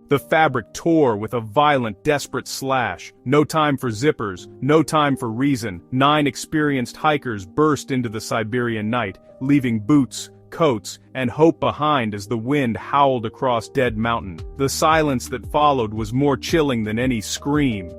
The fabric tore with a violent, desperate slash. No time for zippers, no time for reason. 9 experienced hikers burst into the Siberian night, leaving boots, coats, and hope behind as the wind howled across Dead Mountain. The silence that followed was more chilling than any scream.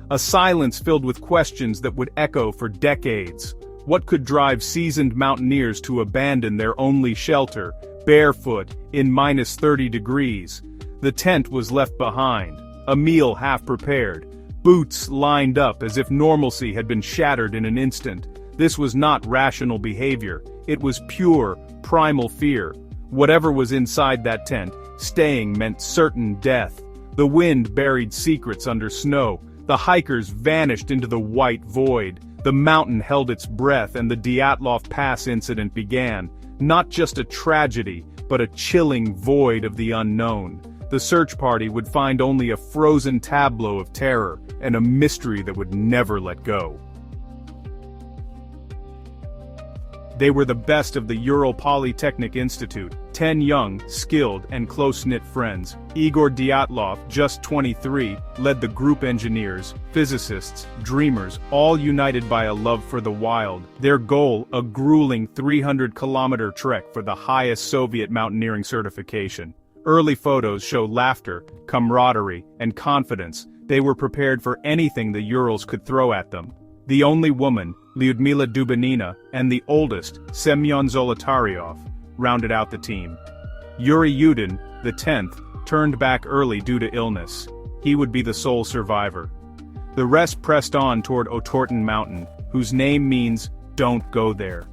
A silence filled with questions that would echo for decades. What could drive seasoned mountaineers to abandon their only shelter, barefoot, in -30 degrees? The tent was left behind, a meal half prepared, boots lined up as if normalcy had been shattered in an instant. This was not rational behavior, it was pure, primal fear. Whatever was inside that tent, staying meant certain death. The wind buried secrets under snow, the hikers vanished into the white void, the mountain held its breath and the Dyatlov Pass Incident began. Not just a tragedy, but a chilling void of the unknown. The search party would find only a frozen tableau of terror, and a mystery that would never let go. They were the best of the Ural Polytechnic Institute, 10 young, skilled, and close-knit friends. Igor Dyatlov, just 23, led the group engineers, physicists, dreamers, all united by a love for the wild. Their goal, a grueling 300-kilometer trek for the highest Soviet mountaineering certification. Early photos show laughter, camaraderie, and confidence. They were prepared for anything the Urals could throw at them. The only woman, Lyudmila Dubinina, and the oldest, Semyon Zolotaryov, rounded out the team. Yuri Yudin, the 10th, turned back early due to illness. He would be the sole survivor. The rest pressed on toward Otorten Mountain, whose name means, "Don't go there."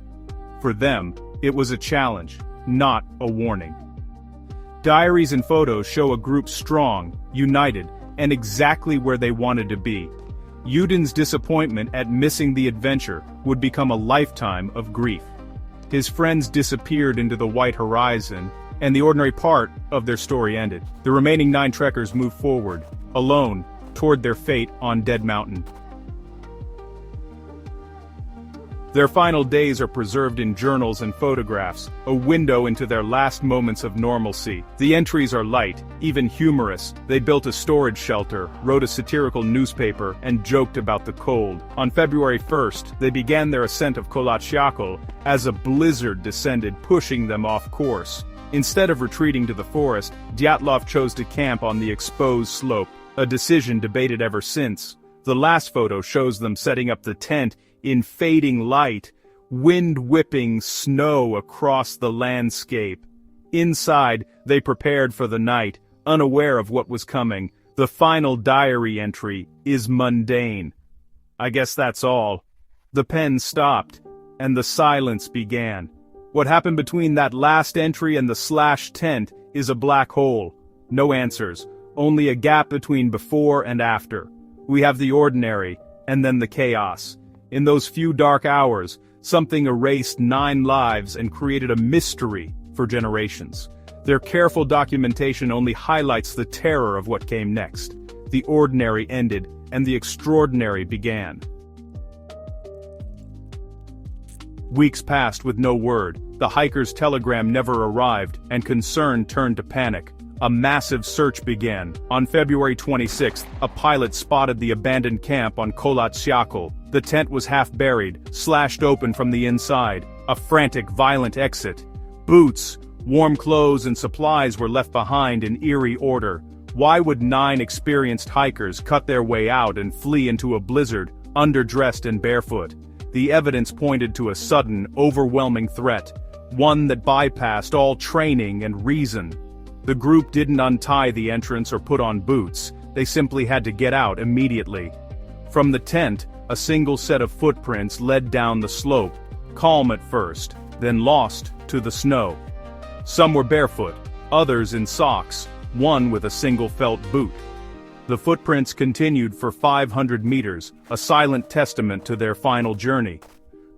For them, it was a challenge, not a warning. Diaries and photos show a group strong, united, and exactly where they wanted to be. Yudin's disappointment at missing the adventure would become a lifetime of grief. His friends disappeared into the white horizon, and the ordinary part of their story ended. The remaining 9 trekkers moved forward, alone, toward their fate on Dead Mountain. Their final days are preserved in journals and photographs, a window into their last moments of normalcy. The entries are light, even humorous. They built a storage shelter, wrote a satirical newspaper, and joked about the cold. On February 1st, they began their ascent of Kolatsyakul as a blizzard descended, pushing them off course. Instead of retreating to the forest, Dyatlov chose to camp on the exposed slope, a decision debated ever since. The last photo shows them setting up the tent in fading light, wind-whipping snow across the landscape. Inside, they prepared for the night, unaware of what was coming. The final diary entry is mundane. I guess that's all. The pen stopped, and the silence began. What happened between that last entry and the slashed tent is a black hole. No answers, only a gap between before and after. We have the ordinary, and then the chaos. In those few dark hours, something erased 9 lives and created a mystery for generations. Their careful documentation only highlights the terror of what came next. The ordinary ended, and the extraordinary began. Weeks passed with no word. The hiker's telegram never arrived, and concern turned to panic. A massive search began. On February 26th, a pilot spotted the abandoned camp on Kolatsyakul. The tent was half buried, slashed open from the inside. A frantic, violent exit. Boots, warm clothes and supplies were left behind in eerie order. Why would 9 experienced hikers cut their way out and flee into a blizzard, underdressed and barefoot? The evidence pointed to a sudden, overwhelming threat, one that bypassed all training and reason. The group didn't untie the entrance or put on boots, they simply had to get out immediately. From the tent, a single set of footprints led down the slope, calm at first, then lost to the snow. Some were barefoot, others in socks, one with a single felt boot. The footprints continued for 500 meters, a silent testament to their final journey.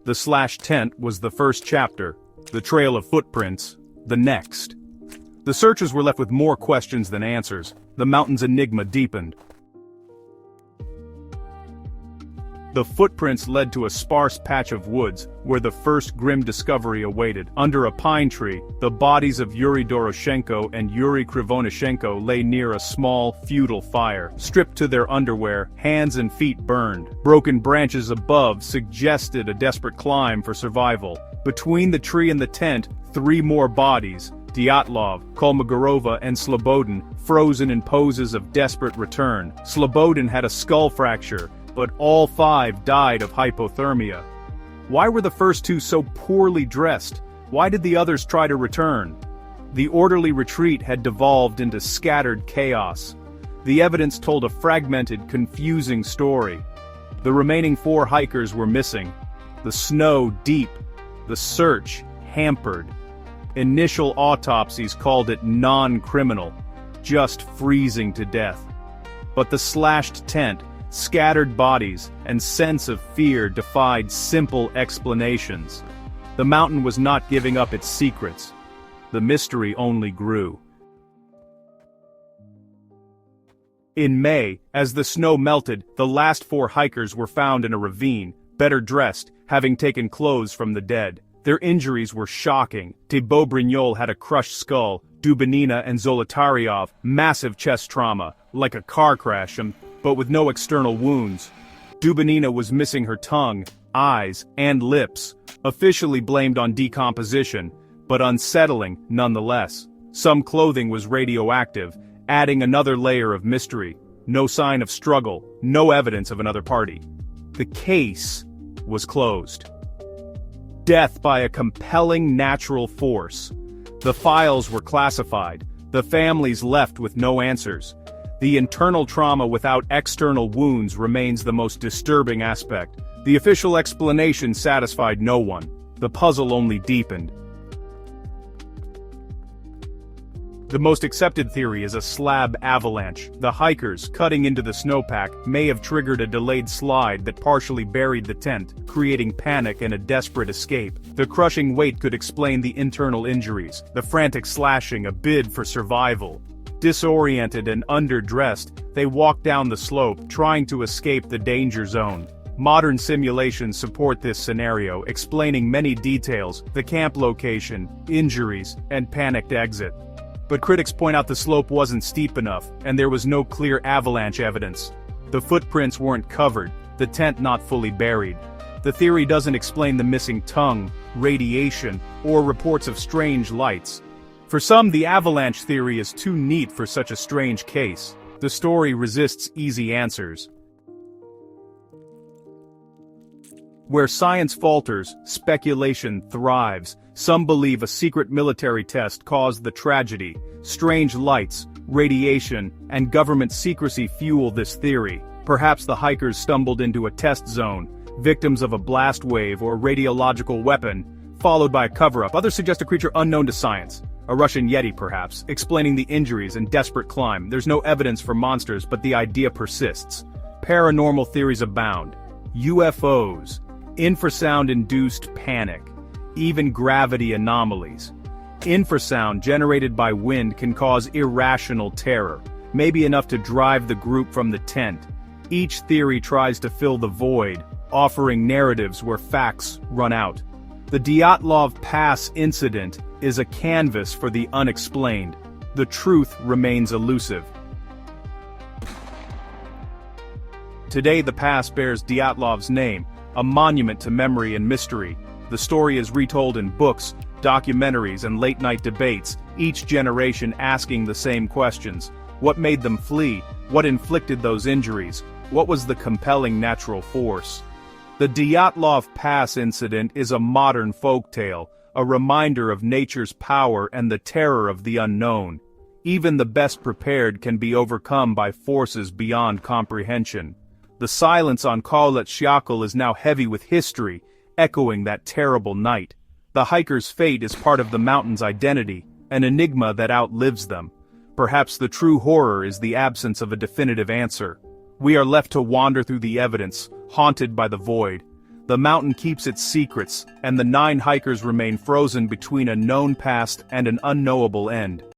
The slashed tent was the first chapter, the trail of footprints, the next. The searchers were left with more questions than answers. The mountain's enigma deepened. The footprints led to a sparse patch of woods, where the first grim discovery awaited. Under a pine tree, the bodies of Yuri Doroshenko and Yuri Krivonishenko lay near a small, futile fire. Stripped to their underwear, hands and feet burned. Broken branches above suggested a desperate climb for survival. Between the tree and the tent, 3 more bodies, Dyatlov, Kolmogorova and Slobodin, frozen in poses of desperate return. Slobodin had a skull fracture, but all 5 died of hypothermia. Why were the first 2 so poorly dressed? Why did the others try to return? The orderly retreat had devolved into scattered chaos. The evidence told a fragmented, confusing story. The remaining 4 hikers were missing. The snow deep. The search hampered. Initial autopsies called it non-criminal, just freezing to death. But the slashed tent, scattered bodies, and sense of fear defied simple explanations. The mountain was not giving up its secrets. The mystery only grew. In May, as the snow melted, the last 4 hikers were found in a ravine, better dressed, having taken clothes from the dead. Their injuries were shocking. Thibaut Brignol had a crushed skull, Dubinina and Zolotaryov, massive chest trauma, like a car crash, but with no external wounds. Dubinina was missing her tongue, eyes, and lips, officially blamed on decomposition, but unsettling nonetheless. Some clothing was radioactive, adding another layer of mystery. No sign of struggle, no evidence of another party. The case was closed. Death by a compelling natural force. The files were classified, the families left with no answers. The internal trauma without external wounds remains the most disturbing aspect. The official explanation satisfied no one. The puzzle only deepened. The most accepted theory is a slab avalanche. The hikers, cutting into the snowpack, may have triggered a delayed slide that partially buried the tent, creating panic and a desperate escape. The crushing weight could explain the internal injuries, the frantic slashing a bid for survival. Disoriented and underdressed, they walked down the slope, trying to escape the danger zone. Modern simulations support this scenario, explaining many details, the camp location, injuries, and panicked exit. But critics point out the slope wasn't steep enough, and there was no clear avalanche evidence. The footprints weren't covered, the tent not fully buried. The theory doesn't explain the missing tongue, radiation, or reports of strange lights. For some, the avalanche theory is too neat for such a strange case. The story resists easy answers. Where science falters, speculation thrives. Some believe a secret military test caused the tragedy. Strange lights, radiation, and government secrecy fuel this theory. Perhaps the hikers stumbled into a test zone, victims of a blast wave or radiological weapon, followed by a cover-up. Others suggest a creature unknown to science. A Russian Yeti, perhaps, explaining the injuries and desperate climb. There's no evidence for monsters, but the idea persists. Paranormal theories abound. UFOs, infrasound-induced panic, even gravity anomalies. Infrasound generated by wind can cause irrational terror, maybe enough to drive the group from the tent. Each theory tries to fill the void, offering narratives where facts run out. The Dyatlov Pass Incident is a canvas for the unexplained. The truth remains elusive. Today the pass bears Dyatlov's name, a monument to memory and mystery. The story is retold in books, documentaries, and late-night debates, each generation asking the same questions. What made them flee? What inflicted those injuries? What was the compelling natural force? The Dyatlov Pass Incident is a modern folktale, a reminder of nature's power and the terror of the unknown. Even the best prepared can be overcome by forces beyond comprehension. The silence on Kholat Syakhl is now heavy with history, echoing that terrible night. The hiker's fate is part of the mountain's identity, an enigma that outlives them. Perhaps the true horror is the absence of a definitive answer. We are left to wander through the evidence, haunted by the void. The mountain keeps its secrets, and the 9 hikers remain frozen between a known past and an unknowable end.